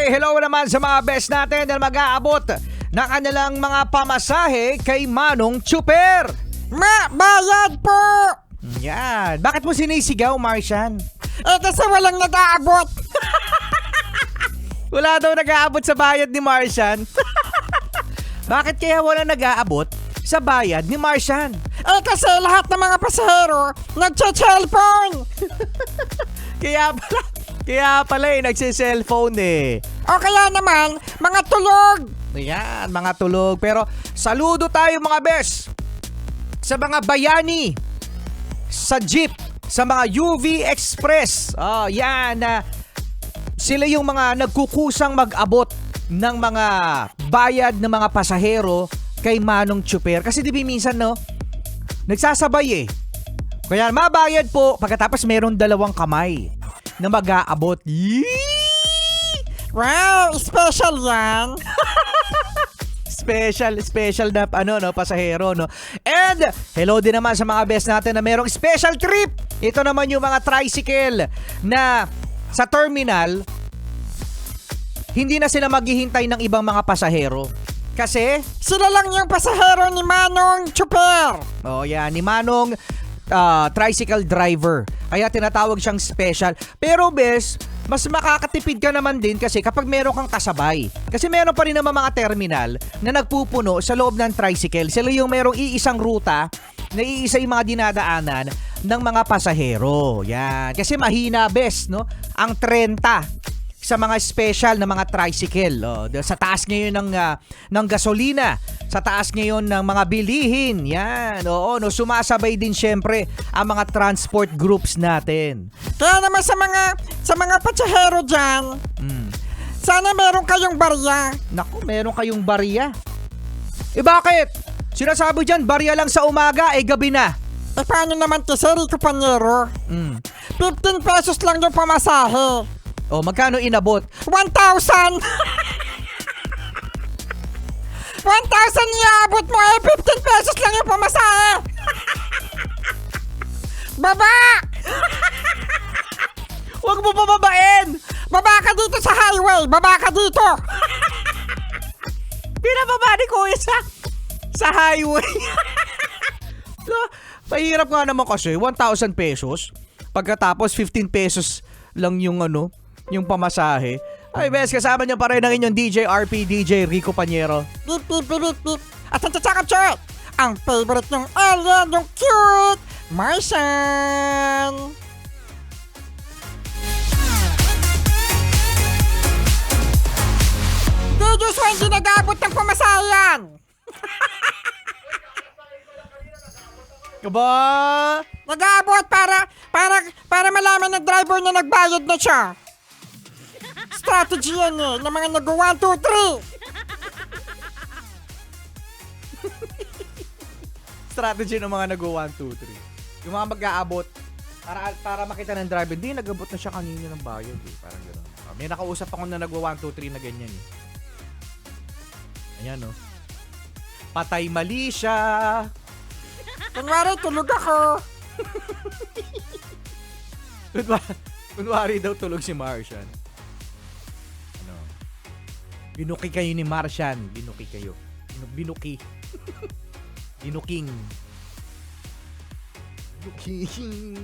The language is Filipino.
hello naman sa mga best natin na mag-aabot ng kanilang mga pamasahe kay Manong Chuper. Bayad po! Yan. Bakit mo sinisigaw, Martian? Kasi walang nag-aabot. Wala daw nag-aabot sa bayad ni Martian. Bakit kaya wala nag-aabot sa bayad ni Martian? Kasi lahat ng mga pasahero nagche-cellphone. Kaya pala nagsi-cellphone O kaya naman, mga tulog. Ayan, mga tulog. Pero saludo tayo mga bes sa mga bayani, sa jeep, sa mga UV Express. Yan. Sila yung mga nagkukusang mag-abot ng mga bayad ng mga pasahero kay Manong Chuper. Kasi di ba minsan nagsasabay Kaya mabayad po pagkatapos meron dalawang kamay na mag-aabot. Wow, special yan. Special na pasahero And hello din naman sa mga best natin na merong special trip. Ito naman yung mga tricycle na sa terminal hindi na sila maghihintay ng ibang mga pasahero. Kasi sila lang yung pasahero ni Manong Chuper. Ni Manong tricycle driver. Kaya tinatawag siyang special. Pero bes, mas makakatipid ka naman din kasi kapag meron kang kasabay. Kasi meron pa rin naman mga terminal na nagpupuno sa loob ng tricycle. Sila yung merong iisang ruta na iisa yung mga dinadaanan ng mga pasahero. Yan. Kasi mahina bes, ang 30 sa mga special na mga tricycle. Sa taas ngayon ng gasolina, sa taas ngayon ng mga bilihin. Yan. Sumasabay din syempre ang mga transport groups natin. Kaya naman sa mga pasahero dyan, sana meron kayong barya. Naku, meron kayong barya. Bakit? Sinasabi dyan, barya lang sa umaga, gabi na. Paano naman kasi, Rico Panyero? 15 pesos lang yung pamasahe. Magkano inabot? 1,000! 1,000 iabot mo 15 pesos lang yung pamasahe! Baba! Huwag mo pababain! Baba ka dito sa highway! Baba ka dito! Pinababa ni Kuya sa highway. Pahirap nga naman kasi 1,000 pesos. Pagkatapos 15 pesos lang yung yung pamasahe. Ay, bes, kasama niyo pa rin ang inyong DJ RP, DJ Rico Panyero. Pip, pip, pip, pip. At ang tsaka, ang favorite yung alien, yung cute, Martian. Diyos, hindi nag-aabot ng pamasayan. Kaba? Nag-aabot para malaman ng driver na nagbayad na siya. Strategy yan ng mga nag-1, 2, 3. Strategy ng mga nag-1, 2, 3. Yung mga mag-aabot para makita ng driver, hindi, nag-abot na siya kanina ng bayad Parang gano'n. May nakausap ako na nag-1, 2, 3 na ganyan Ayan Patay mali siya. Kunwari, tulog ako. Kunwari daw tulog si Martian. Binuki kayo ni Martian. Binuki kayo. Binuki. Binuking. Binuking.